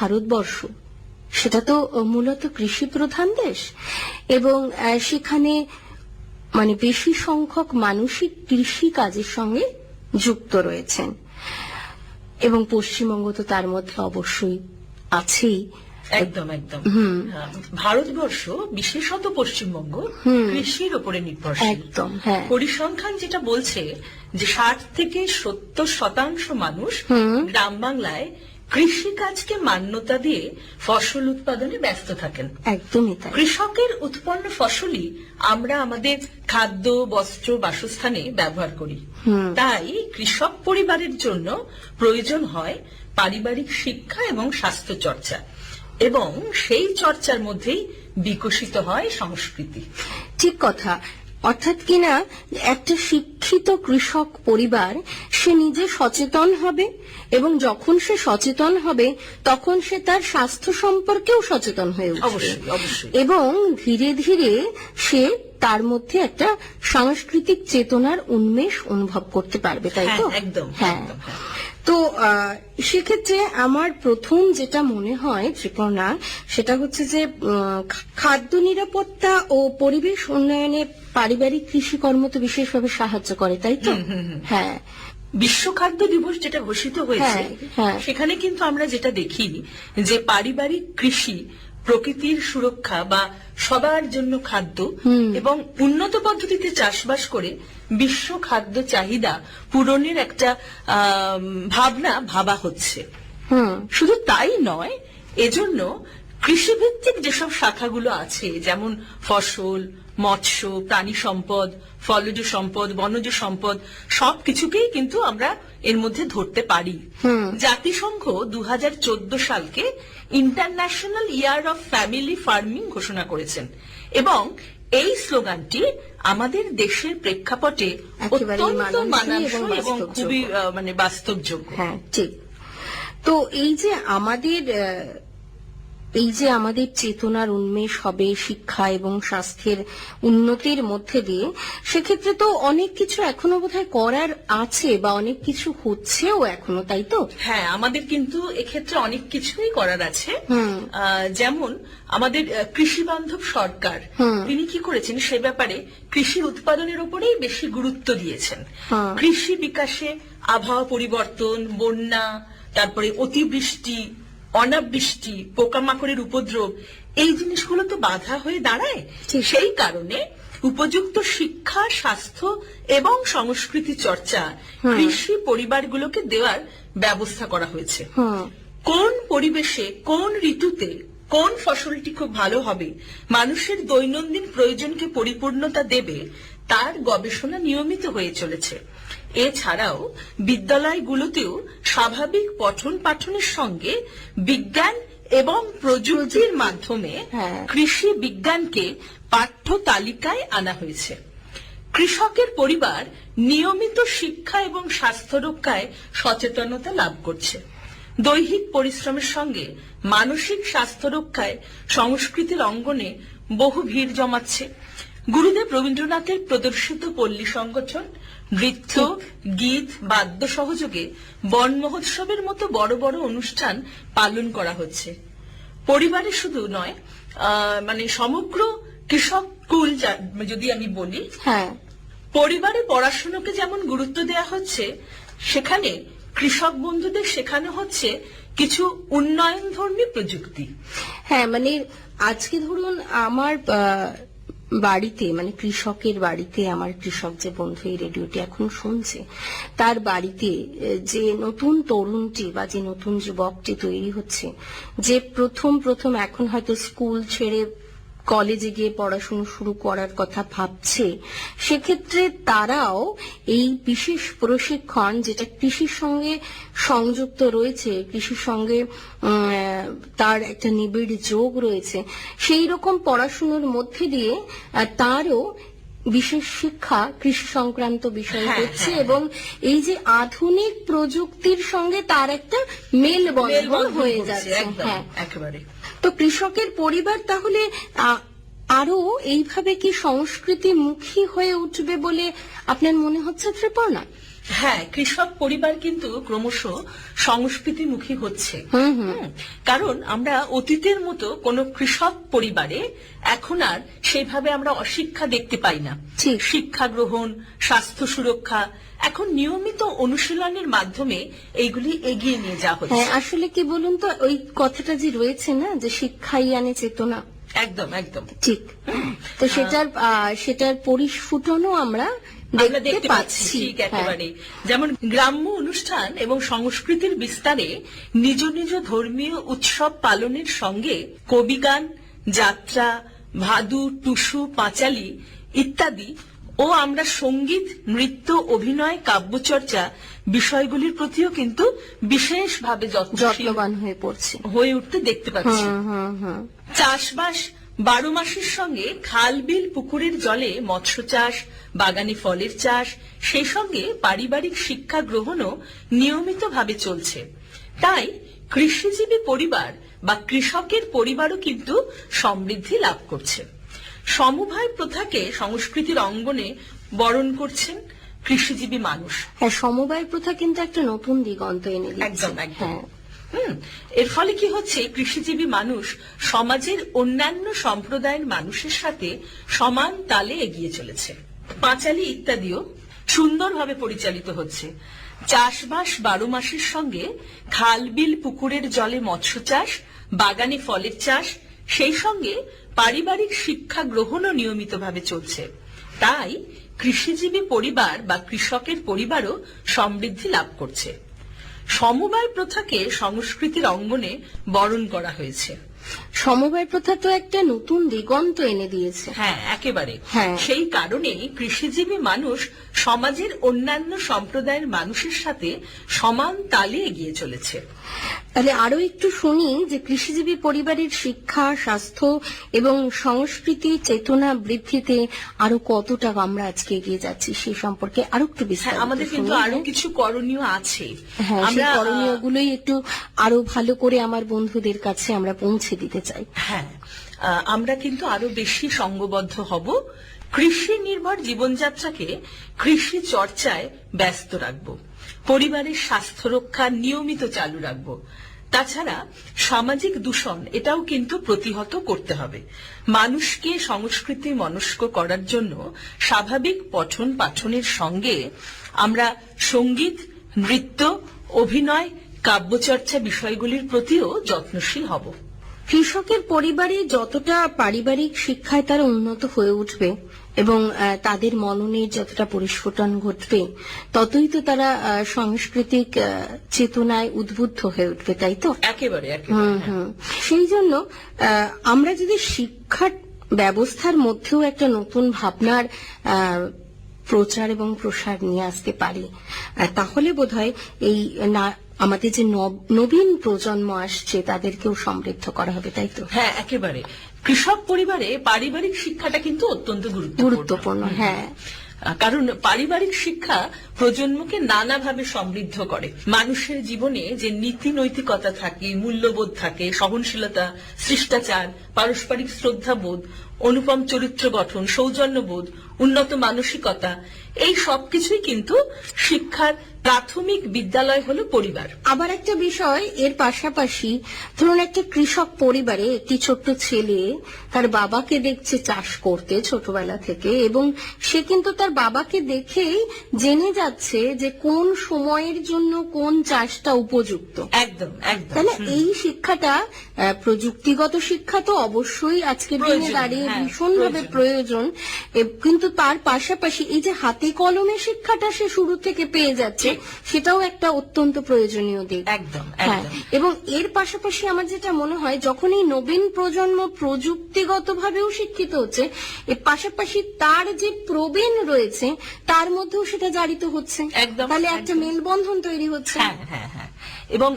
ভারতবর্ষ সেটা তো মূলত কৃষি প্রধান দেশ, এবং সেখানে মানে বেশি সংখ্যক মানুষই কৃষি কাজের সঙ্গে যুক্ত রয়েছেন, এবং পশ্চিমবঙ্গ তো তার মধ্যে অবশ্যই আছেই। একদম একদম। ভারতবর্ষ বিশেষত পশ্চিমবঙ্গ কৃষির উপরে নির্ভরশীল। একদম, হ্যাঁ। পরিসংখ্যান যেটা বলছে যে 60 থেকে 70% মানুষ গ্রাম বাংলায় কৃষিকাজকে মান্যতা দিয়ে ফসল উৎপাদনে ব্যস্ত থাকেন। একদমই তাই। কৃষকের উৎপন্ন ফসলই আমরা আমাদের খাদ্য, বস্ত্র, বাসস্থানে ব্যবহার করি। তাই কৃষক পরিবারের জন্য প্রয়োজন হয় পারিবারিক শিক্ষা এবং স্বাস্থ্য চর্চা, এবং সেই চর্চার মধ্যেই বিকশিত হয় সংস্কৃতি। ঠিক কথা। অর্থাৎ কিনা একটা শিক্ষিত কৃষক পরিবার সে নিজে সচেতন হবে, এবং যখন সে সচেতন হবে তখন সে তার স্বাস্থ্য সম্পর্কেও সচেতন হয়ে উঠবে, এবং ধীরে ধীরে সে তার মধ্যে একটা সাংস্কৃতিক চেতনার উন্মেষ অনুভব করতে পারবে, তাই তো? একদম, হ্যাঁ। তো সেক্ষেত্রে আমার প্রথম যেটা মনে হয় ত্রিপর্ণা, সেটা হচ্ছে যে খাদ্য নিরাপত্তা ও পরিবেশ উন্নয়নে পারিবারিক কৃষিকর্ম তো বিশেষভাবে সাহায্য করে, তাই তো? হ্যাঁ। বিশ্ব খাদ্য দিবস যেটা ঘোষিত হয়েছে, সেখানে কিন্তু আমরা যেটা দেখি যে পারিবারিক কৃষি প্রকৃতির সুরক্ষা বা সবার জন্য খাদ্য এবং উন্নত পদ্ধতিতে চাষবাস করে বিশ্ব খাদ্য চাহিদা পূরণের একটা ভাবা হচ্ছে। শুধু তাই নয়, এজন্য কৃষিভিত্তিক যেসব শাখাগুলো আছে, যেমন ফসল, মৎস্য, প্রাণী সম্পদ, ফলজ সম্পদ, বনজ সম্পদ, সবকিছুকেই কিন্তু আমরা এর মধ্যে ধরতে পারি। জাতিসংঘ 2014 সালকে international year of family farming ঘোষণা করেছেন, এবং এই স্লোগানটি আমাদের দেশের প্রেক্ষাপটে অত্যন্ত মানানসই এবং খুবই বাস্তবযোগ্য। হ্যাঁ, ঠিক। তো এই যে আমাদের চেতনার উন্মেষ হবে শিক্ষা এবং স্বাস্থ্যের উন্নতির মধ্যে দিয়ে, সেক্ষেত্রে তো অনেক কিছু এখনো বোধহয় করার আছে, বা অনেক কিছু হচ্ছেও এখনো, তাই তো? হ্যাঁ, আমাদের কিন্তু এক্ষেত্রে অনেক কিছুই করার আছে। যেমন আমাদের কৃষি বান্ধব সরকার, তিনি কি করেছেন সে ব্যাপারে কৃষির উৎপাদনের উপরেই বেশি গুরুত্ব দিয়েছেন। কৃষি বিকাশে আবহাওয়া পরিবর্তন, বন্যা, তারপরে অতিবৃষ্টি, অনাবৃষ্টি, পোকামাকড়ের উপদ্রব, এই জিনিসগুলো তো বাধা হয়ে দাঁড়ায়। সেই কারণে উপযুক্ত শিক্ষা, স্বাস্থ্য এবং সংস্কৃতি চর্চা কৃষি পরিবারগুলোকে দেওয়ার ব্যবস্থা করা হয়েছে। কোন পরিবেশে, কোন ঋতুতে কোন ফসলটি খুব ভালো হবে, মানুষের দৈনন্দিন প্রয়োজনকে পরিপূর্ণতা দেবে, তার গবেষণা নিয়মিত হয়ে চলেছে। এছাড়াও বিদ্যালয়গুলোতেও স্বাভাবিক পঠন পাঠনের সঙ্গে বিজ্ঞান এবং প্রযুক্তির মাধ্যমে কৃষি বিজ্ঞানকে পাঠ্য তালিকায় আনা হয়েছে। কৃষকের পরিবার নিয়মিত শিক্ষা এবং স্বাস্থ্য রক্ষায় সচেতনতা লাভ করছে। দৈহিক পরিশ্রমের সঙ্গে মানসিক স্বাস্থ্য রক্ষায় সংস্কৃতির অঙ্গনে বহু ভিড় জমাচ্ছে। গুরুদেব রবীন্দ্রনাথের প্রদর্শিত পল্লী সংগঠন, নৃত্য, গীত, বাদ্য সহযোগে বন মহোৎসবের মতো বড় বড় অনুষ্ঠান পালন করা হচ্ছে। পরিবারে শুধু নয়, সমগ্র কৃষক কুল যদি আমি বলি, পরিবারে পড়াশোনাকে যেমন গুরুত্ব দেওয়া হচ্ছে, সেখানে কৃষক বন্ধুদের শেখানো হচ্ছে কিছু উন্নয়নধর্মী প্রযুক্তি। হ্যাঁ, আজকে ধরুন আমার বাড়িতে, কৃষকের বাড়িতে, আমার কৃষক যে বন্ধু এই রেডিওটি এখন শুনছে, তার বাড়িতে যে নতুন তরুণটি বা যে নতুন যুবকটি তৈরি হচ্ছে, যে প্রথম এখন হয়তো স্কুল ছেড়ে কলেজে গিয়ে পড়াশোনা শুরু করার কথা ভাবছে, সেক্ষেত্রে তারাও এই বিশেষ প্রশিক্ষণ, যেটা কৃষির সঙ্গে সংযুক্ত রয়েছে, কৃষির সঙ্গে তার একটা নিবিড় যোগ রয়েছে, সেই রকম পড়াশোনার মধ্যে দিয়ে তারও বিশেষ শিক্ষা কৃষি সংক্রান্ত বিষয় হচ্ছে, এবং এই যে আধুনিক প্রযুক্তির সঙ্গে তার একটা মেলবন্ধন হয়ে যাচ্ছে। হ্যাঁ, একেবারে। তো কৃষকের পরিবার তাহলে আরো এইভাবে কি সংস্কৃতি মুখী হয়ে উঠবে বলে আপনার মনে হচ্ছে ত্রিপর্ণা? হ্যাঁ, কৃষক পরিবার কিন্তু ক্রমশ সংস্কৃতিমুখী হচ্ছে। কারণ আমরা অতীতের মতো কোন কৃষক পরিবারে এখন আর সেভাবে আমরা অশিক্ষা দেখতে পাই না। শিক্ষা গ্রহণ, স্বাস্থ্য সুরক্ষা এখন নিয়মিত অনুশীলনের মাধ্যমে এইগুলি এগিয়ে নিয়ে যাওয়া হচ্ছে। আসলে কি বলুন তো, ওই কথাটা যে রয়েছে না, যে শিক্ষাই আনে চেতনা, একদম একদম ঠিক। তো সেটার পরিস্ফুটনও আমরা দেখতে পাচ্ছি। ঠিক, একেবারে। যেমন গ্রাম্য অনুষ্ঠান এবং সংস্কৃতির বিস্তারে নিজ নিজ ধর্মীয় উৎসব পালনের সঙ্গে কবিগান, যাত্রা, ভাদু, টুসু, পাঁচালী ইত্যাদি ও আমরা সঙ্গীত, নৃত্য, অভিনয়, কাব্যচর্চা বিষয়গুলির প্রতিও কিন্তু বিশেষভাবে যত্নবান হয়ে উঠতে দেখতে পাচ্ছি। চাষবাস 12 মাসের সঙ্গে খাল, বিল, পুকুরের জলে মৎস্য চাষ, বাগানে ফলের চাষ, সেই সঙ্গে পারিবারিক শিক্ষা গ্রহণও নিয়মিতভাবে চলছে। তাই কৃষিজীবী পরিবার বা কৃষকের পরিবারও কিন্তু সমৃদ্ধি লাভ করছে। সমবায় প্রথাকে সংস্কৃতির অঙ্গনে বরণ করছেন কৃষিজীবী মানুষ। সমবায় প্রথা কিন্তু একটা নতুন দিগন্ত এনে দিচ্ছে। একদম একদম। এর ফলে কি হচ্ছে, কৃষিজীবী মানুষ সমাজের অন্যান্য সম্প্রদায়ের মানুষের সাথে সমান তালে এগিয়ে চলেছে। পাঁচালী ইত্যাদিও সুন্দরভাবে পরিচালিত হচ্ছে। চাষবাস 12 মাসের সঙ্গে খাল, বিল, পুকুরের জলে মৎস্য চাষ, বাগানে ফলের চাষ, সেই সঙ্গে পারিবারিক শিক্ষা গ্রহণও নিয়মিতভাবে চলছে। তাই কৃষিজীবী পরিবার বা কৃষকের পরিবারও সমৃদ্ধি লাভ করছে। সমবায় প্রথাকে সংস্কৃতির অঙ্গনে বরণ করা হয়েছে। সমবায় প্রথা তো একটা নতুন দিগন্ত এনে দিয়েছে। হ্যাঁ, একেবারে। সেই কারণে কৃষিজীবী মানুষ সমাজের অন্যান্য সম্প্রদায়ের মানুষের সাথে সমান তালে এগিয়ে চলেছে। তাহলে আরো একটু শুনি যে কৃষিজীবী পরিবারের শিক্ষা, স্বাস্থ্য এবং সংস্কৃতি চেতনা বৃদ্ধিতে আরো কতটা আমরা আজকে এগিয়ে যাচ্ছি সেই সম্পর্কে আরো একটু বিস্তারিত। আমাদের কিন্তু আরো কিছু করণীয় আছে। আমরা করণীয়গুলোই একটু আরো ভালো করে আমার বন্ধুদের কাছে আমরা পৌঁছে দিতে চাই। হ্যাঁ, আমরা কিন্তু আরো বেশি সঙ্গবদ্ধ হব। কৃষি নির্ভর জীবনযাত্রাকে কৃষি চর্চায় ব্যস্ত রাখবো। পরিবারের স্বাস্থ্য রক্ষা নিয়মিত চালু রাখবো। তাছাড়া সামাজিক দূষণ এটাও কিন্তু প্রতিহত করতে হবে। মানুষকে সংস্কৃতি মনস্ক করার জন্য স্বাভাবিক পঠন পাঠনের সঙ্গে আমরা সঙ্গীত, নৃত্য, অভিনয়, কাব্যচর্চা বিষয়গুলির প্রতিও যত্নশীল হব। কৃষকের পরিবারে যতটা পারিবারিক শিক্ষায় তারা উন্নত হয়ে উঠবে এবং তাদের মননের যতটা পরিস্ফুটন ঘটবে, ততই তো তারা সাংস্কৃতিক চেতনায় উদ্বুদ্ধ হয়ে উঠবে, তাই তো? একেবারে। সেই জন্য আমরা যদি শিক্ষার ব্যবস্থার মধ্যেও একটা নতুন ভাবনার প্রচার এবং প্রসার নিয়ে আসতে পারি, তাহলে বোধহয় এই আমাদের যে নবীন প্রজন্ম আসছে তাদেরকেও সমৃদ্ধ করা হবে, তাই তো? হ্যাঁ, একেবারে। কৃষক পরিবারে পারিবারিক শিক্ষাটা কিন্তু অত্যন্ত গুরুত্বপূর্ণ। হ্যাঁ, কারণ পারিবারিক শিক্ষা প্রজন্মকে নানাভাবে সমৃদ্ধ করে। মানুষের জীবনে যে নীতি নৈতিকতা থাকে, মূল্যবোধ থাকে, সহনশীলতা, শিষ্টাচার, পারস্পরিক শ্রদ্ধাবোধ, অনুপম চরিত্র গঠন, সৌজন্যবোধ, উন্নত মানসিকতা, এই সবকিছুই কিন্তু শিক্ষার প্রাথমিক বিদ্যালয় হলো পরিবার। আবার একটা বিষয়, এর পাশাপাশি ধরুন একটা কৃষক পরিবারে একটি ছোট্ট ছেলে তার বাবাকে দেখছে চাষ করতে ছোটবেলা থেকে, এবং সে কিন্তু তার বাবাকে দেখেই জেনে যাচ্ছে যে কোন সময়ের জন্য কোন চাষটা উপযুক্ত। একদম একদম। তাহলে এই শিক্ষাটা, প্রযুক্তিগত শিক্ষা তো অবশ্যই আজকের দিনে দাঁড়িয়ে ভীষণভাবে প্রয়োজন, কিন্তু তার পাশাপাশি এই যে হাতে কলমে শিক্ষাটা সে শুরু থেকে পেয়ে যাচ্ছে, সেটাও একটা অত্যন্ত প্রয়োজনীয় দিক। একদম। এবং এর পাশাপাশি আমার যেটা মনে হয়, যখন এই নবীন প্রজন্ম প্রযুক্তিগত ভাবেও শিক্ষিত হচ্ছে, এর পাশাপাশি তার যে প্রবীণ রয়েছে তার মধ্যেও সেটা জারিত হচ্ছে। তাহলে একটা মেলবন্ধন তৈরি হচ্ছে। হ্যাঁ। এবং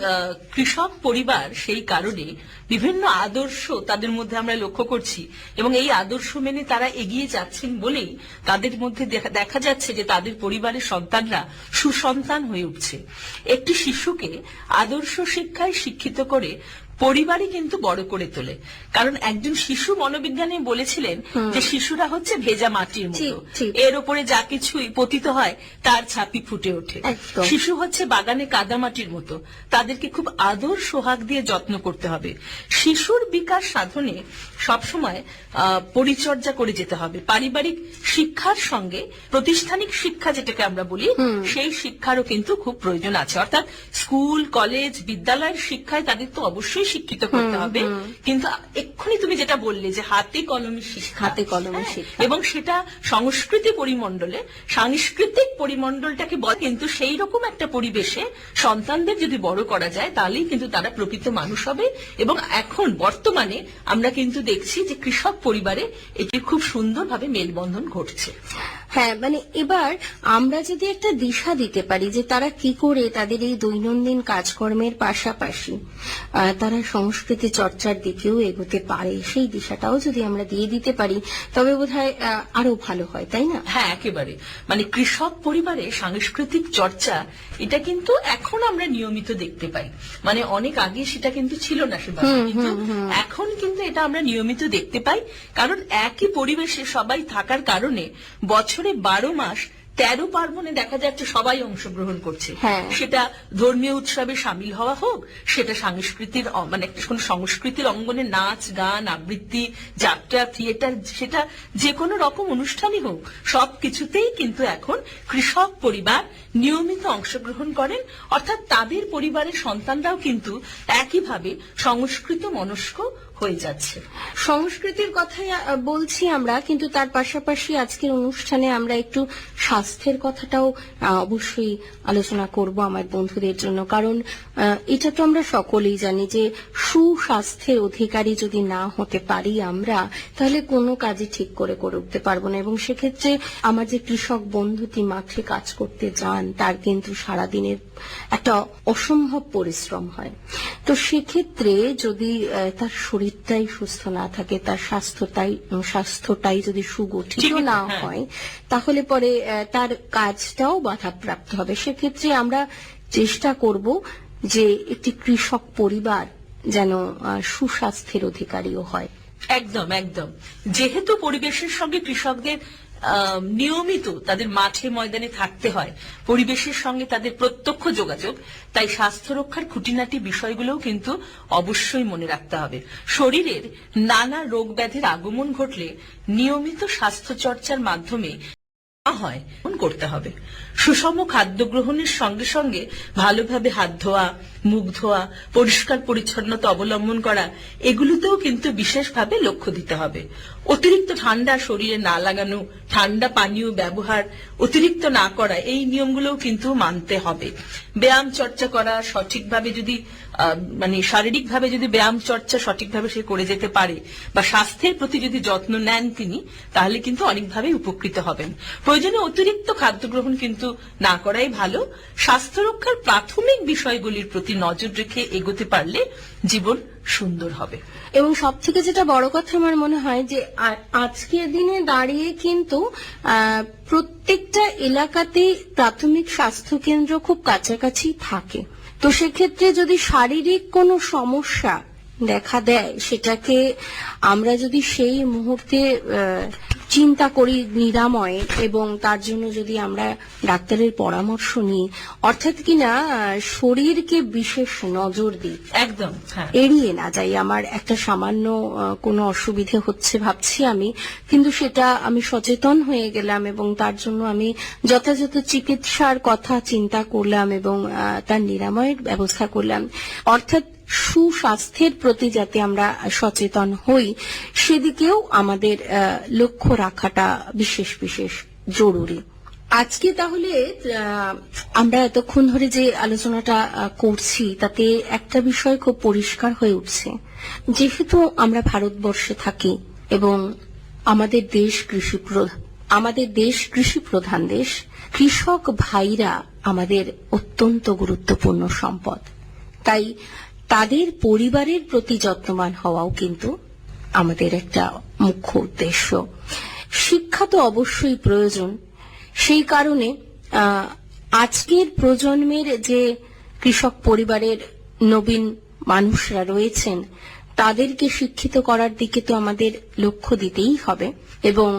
কৃষক পরিবার সেই কারণে বিভিন্ন আদর্শ তাদের মধ্যে আমরা লক্ষ্য করছি, এবং এই আদর্শ মেনে তারা এগিয়ে যাচ্ছেন বলেই তাদের মধ্যে দেখা যাচ্ছে যে তাদের পরিবারের সন্তানরা সুসন্তান হয়ে উঠছে। একটি শিশুকে আদর্শ শিক্ষায় শিক্ষিত করে পরিবারই কিন্তু বড় করে তোলে। কারণ একজন শিশু মনোবিজ্ঞানী বলেছিলেন যে শিশুরা হচ্ছে ভেজা মাটির মতো, এর উপরে যা কিছুই পতিত হয় তার ছাপি ফুটে ওঠে। শিশু হচ্ছে বাগানে কাদামাটির মতো, তাদেরকে খুব আদর সোহাগ দিয়ে যত্ন করতে হবে। শিশুর বিকাশ সাধনে সবসময় পরিচর্যা করে যেতে হবে। পারিবারিক শিক্ষার সঙ্গে প্রাতিষ্ঠানিক শিক্ষা যেটাকে আমরা বলি, সেই শিক্ষারও কিন্তু খুব প্রয়োজন আছে। অর্থাৎ স্কুল, কলেজ, বিদ্যালয়ের শিক্ষায় তাদের তো অবশ্যই শিক্ষিত করতে হবে, কিন্তু এক্ষুনি তুমি যেটা বললে যে হাতে কলমে শিক্ষা, হাতে কলমে শিক্ষা, এবং সেটা সংস্কৃতি পরিমণ্ডলে, সাংস্কৃতিক পরিমণ্ডলটাকে বল, কিন্তু সেই রকম একটা পরিবেশে সন্তানদের যদি বড় করা যায় তাহলেই কিন্তু তারা প্রকৃত মানুষ হবে। এবং এখন বর্তমানে আমরা কিন্তু দেখছি যে কৃষক পরিবারে এটি খুব সুন্দরভাবে মেলবন্ধন ঘটছে। হ্যাঁ, মানে এবার আমরা যদি একটা দিশা দিতে পারি যে তারা কি করে তাদের এই দৈনন্দিন কাজকর্মের পাশাপাশি তারা সংস্কৃতি চর্চার দিকেও এগোতে পারে, সেই দিশাটাও যদি আমরা দিয়ে দিতে পারি তবে বোধহয় আরো ভালো হয়, তাই না? হ্যাঁ, একেবারে। মানে কৃষক পরিবারে সাংস্কৃতিক চর্চা, এটা কিন্তু এখন আমরা নিয়মিত দেখতে পাই। মানে অনেক আগে সেটা কিন্তু ছিল না সেভাবে, কিন্তু এখন কিন্তু এটা আমরা নিয়মিত দেখতে পাই। কারণ একই পরিবেশে সবাই থাকার কারণে বছরে 12 মাস 13 পার্বণে দেখা যাচ্ছে সবাই অংশগ্রহণ করছে। সেটা ধর্মীয় উৎসবে সামিল হওয়া হোক, সেটা সাংস্কৃতির মানে কোন সংস্কৃতির অঙ্গনে নাচ, গান, আবৃত্তি, যাত্রা, থিয়েটার, সেটা যে কোনো রকম অনুষ্ঠানই হোক, সবকিছুতেই কিন্তু এখন কৃষক পরিবার নিয়মিত অংশগ্রহণ করেন। অর্থাৎ তাদের পরিবারের সন্তানরাও কিন্তু একইভাবে সংস্কৃত মনস্ক হয়ে যাচ্ছে। সংস্কৃতির কথাই বলছি আমরা, কিন্তু তার পাশাপাশি আজকের অনুষ্ঠানে আমরা একটু স্বাস্থ্যের কথাটাও অবশ্যই আলোচনা করব আমার বন্ধুদের জন্য। কারণ এটা তো আমরা সকলেই জানি যে সুস্বাস্থ্যের অধিকারী যদি না হতে পারি আমরা, তাহলে কোনো কাজই ঠিক করে উঠতে পারবো না। এবং সেক্ষেত্রে আমার যে কৃষক বন্ধুটি মাঠে কাজ করতে যান, তার কিন্তু সারাদিনের একটা অসম্ভব পরিশ্রম হয়। তো সেক্ষেত্রে যদি তার শরীরটাই সুস্থ না থাকে, তার স্বাস্থ্যটাই যদি সুগঠিত না হয়, তাহলে পরে তার কাজটাও বাধাপ্রাপ্ত হবে। সেক্ষেত্রে আমরা চেষ্টা করব যে একটি কৃষক পরিবার যেন সুস্বাস্থ্যের অধিকারীও হয়। একদম একদম। যেহেতু পরিবেশের সঙ্গে কৃষকদের নিয়মিত তাদের মাঠে ময়দানে থাকতে হয়, পরিবেশের সঙ্গে তাদের প্রত্যক্ষ যোগাযোগ, তাই স্বাস্থ্য রক্ষার খুঁটিনাটি বিষয়গুলোও কিন্তু অবশ্যই মনে রাখতে হবে। শরীরের নানা রোগ ব্যাধির আগমন ঘটলে নিয়মিত স্বাস্থ্য চর্চার মাধ্যমে হয় করতে হবে। সুষম খাদ্য গ্রহণের সঙ্গে সঙ্গে ভালোভাবে হাত ধোয়া, মুখ ধোয়া, পরিষ্কার পরিচ্ছন্নতা অবলম্বন করা, এগুলোতেও কিন্তু বিশেষভাবে লক্ষ্য দিতে হবে। অতিরিক্ত ঠান্ডা শরীরে না লাগানো, ঠান্ডা পানীয় ব্যবহার অতিরিক্ত না করা, এই নিয়মগুলোও কিন্তু মানতে হবে। ব্যায়াম চর্চা করা সঠিকভাবে যদি মানে শারীরিকভাবে যদি ব্যায়াম চর্চা সঠিকভাবে সে করে যেতে পারে বা স্বাস্থ্যের প্রতি যদি যত্ন নেন তিনি, তাহলে কিন্তু অনেকভাবে উপকৃত হবেন। প্রয়োজনে অতিরিক্ত খাদ্য গ্রহণ কিন্তু না করাই ভালো। স্বাস্থ্য রক্ষার প্রাথমিক বিষয়গুলির প্রতি নজর রেখে এগোতে পারলে জীবন সুন্দর হবে। এবং সব থেকে যেটা বড় কথা আমার মনে হয় যে আজকের দিনে দাঁড়িয়ে কিন্তু প্রত্যেকটা এলাকাতে প্রাথমিক স্বাস্থ্য কেন্দ্র খুব কাছাকাছি থাকে। তো সেক্ষেত্রে যদি শারীরিক কোনো সমস্যা দেখা দেয়, সেটাকে আমরা যদি সেই মুহূর্তে চিন্তা করি নিরাময়, এবং তার জন্য যদি আমরা ডাক্তারের পরামর্শ নিই, অর্থাৎ কিনা শরীরকে বিশেষ নজর দিই, একদম এড়িয়ে না যাই। আমার একটা সামান্য কোনো অসুবিধে হচ্ছে ভাবছি আমি, কিন্তু সেটা আমি সচেতন হয়ে গেলাম এবং তার জন্য আমি যথাযথ চিকিৎসার কথা চিন্তা করলাম এবং তার নিরাময়ের ব্যবস্থা করলাম। অর্থাৎ সুস্বাস্থ্যের প্রতি যাতে আমরা সচেতন হই, সেদিকেও আমাদের লক্ষ্য রাখাটা বিশেষ বিশেষ জরুরি। আজকে তাহলে আমরা এতক্ষণ ধরে যে আলোচনাটা করছি, তাতে একটা বিষয় খুব পরিষ্কার হয়ে উঠছে। যেহেতু আমরা ভারতবর্ষে থাকি এবং আমাদের দেশ কৃষি প্রধান দেশ, কৃষক ভাইরা আমাদের অত্যন্ত গুরুত্বপূর্ণ সম্পদ। তাই তাদের পরিবারের প্রতি যত্নবান হওয়াও কিন্তু আমাদের একটা মুখ্য উদ্দেশ্য। শিক্ষা তো অবশ্যই প্রয়োজন। সেই কারণে আজকের প্রজন্মের যে কৃষক পরিবারের নবীন মানুষরা রয়েছেন তাদেরকে শিক্ষিত করার দিকে তো আমাদের লক্ষ্য দিতেই হবে, এবং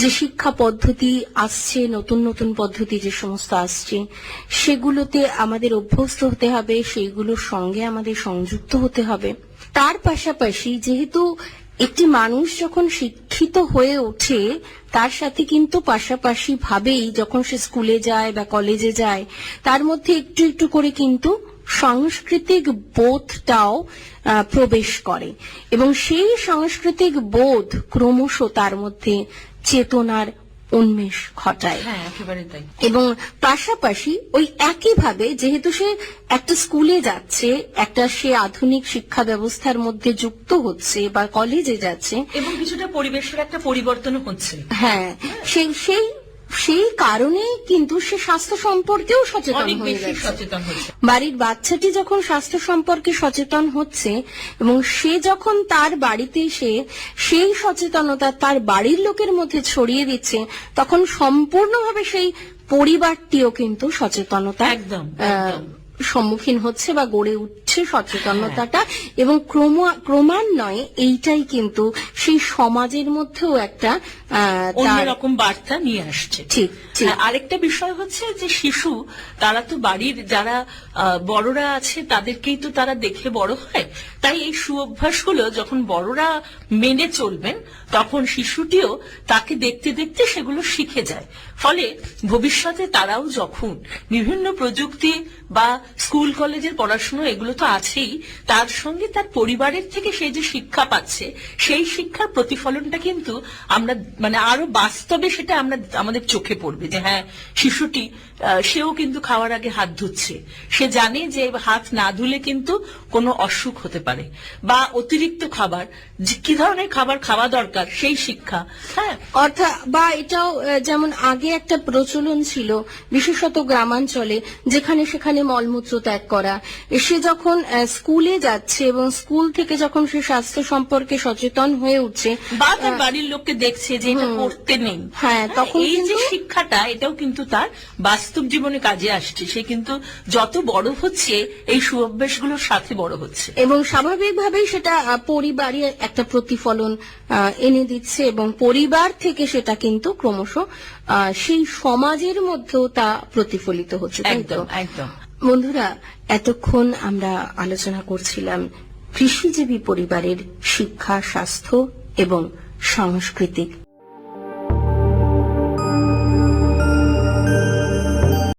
যে শিক্ষা পদ্ধতি আসছে, নতুন নতুন পদ্ধতি যে সমস্ত আসছে, সেগুলোতে আমাদের অভ্যস্ত হতে হবে, সেইগুলোর সঙ্গে আমাদের সংযুক্ত হতে হবে। তার পাশাপাশি যেহেতু একটি মানুষ যখন শিক্ষিত হয়ে ওঠে, তার সাথে কিন্তু পাশাপাশি ভাবেই যখন সে স্কুলে যায় বা কলেজে যায়, তার মধ্যে একটু একটু করে কিন্তু সাংস্কৃতিক বোধটাও প্রবেশ করে, এবং সেই সাংস্কৃতিক বোধ ক্রমশ তার মধ্যে চেতনার উন্মেষ ঘটায়। হ্যাঁ, একেবারে তাই। এবং পাশাপাশি ওই একইভাবে যেহেতু সে একটা স্কুলে যাচ্ছে, একটা সে আধুনিক শিক্ষা ব্যবস্থার মধ্যে যুক্ত হচ্ছে বা কলেজে যাচ্ছে, এবং কিছুটা পরিবেশের একটা পরিবর্তন হচ্ছে। হ্যাঁ, সেই কারণে কিন্তু সে স্বাস্থ্য সম্পর্কেও সচেতন অনেক হয়ে বেশি যাচ্ছে। সচেতন হচ্ছে। বাড়ির বাচ্চাটি যখন স্বাস্থ্য সম্পর্কে সচেতন হচ্ছে, এবং সে যখন তার বাড়িতে এসে সেই সচেতনতা তার বাড়ির লোকের মধ্যে ছড়িয়ে দিচ্ছে, তখন সম্পূর্ণভাবে সেই পরিবারটিও কিন্তু সচেতনতা একদম সম্মুখীন হচ্ছে বা গড়ে উঠছে সচেতনতাটা, এবং ক্রমান্বয়ে এইটাই কিন্তু সেই সমাজের মধ্যেও একটা অন্যরকম বার্তা নিয়ে আসছে। ঠিক। আরেকটা বিষয় হচ্ছে যে শিশু, তারা তো বাড়ির যারা বড়রা আছে তাদেরকেই তো তারা দেখে বড় হয়, তাই এই সুঅভ্যাসগুলো যখন বড়রা মেনে চলবেন, তখন শিশুটিও তাকে দেখতে দেখতে সেগুলো শিখে যায়। ফলে ভবিষ্যতে তারাও যখন বিভিন্ন প্রযুক্তি বা স্কুল কলেজের পড়াশোনা, এগুলো তো আছেই, তার সঙ্গে তার পরিবারের থেকে সে যে শিক্ষা পাচ্ছে, সেই শিক্ষার প্রতিফলনটা কিন্তু আমরা মানে আরো বাস্তবে সেটা আমরা আমাদের চোখে পড়বে যে হ্যাঁ, শিশুটি সেও কিন্তু খাওয়ার আগে হাত ধুচ্ছে, সে জানে যে হাত না ধুলে কিন্তু কোনো অসুখ হতে পারে, বা অতিরিক্ত খাবার, কি ধরনের খাবার খাওয়া দরকার সেই শিক্ষা। হ্যাঁ, অর্থাৎ বা এটাও যেমন আগে একটা প্রচলন ছিল, বিশেষত গ্রামাঞ্চলে, যেখানে সেখানে মলমূত্র ত্যাগ করা। সে যখন স্কুলে যাচ্ছে এবং স্কুল থেকে যখন সে স্বাস্থ্য সম্পর্কে সচেতন হয়ে উঠছে বা তার বাড়ির লোককে দেখছে যে এটা করতে নেই, হ্যাঁ, তখন এই যে শিক্ষাটা, এটাও কিন্তু তার বাস্তব জীবনে কাজে আসছে। সে কিন্তু যত বড় হচ্ছে এই সুঅভ্যাসগুলোর সাথে বড় হচ্ছে, এবং স্বাভাবিকভাবেই সেটা পরিবারে একটা প্রতিফলন এনে দিচ্ছে, এবং পরিবার থেকে সেটা কিন্তু ক্রমশ সেই সমাজের মধ্যেও তা প্রতিফলিত হচ্ছে। একদম একদম। বন্ধুরা, এতক্ষণ আমরা আলোচনা করছিলাম কৃষিজীবী পরিবারের শিক্ষা, স্বাস্থ্য এবং সাংস্কৃতিক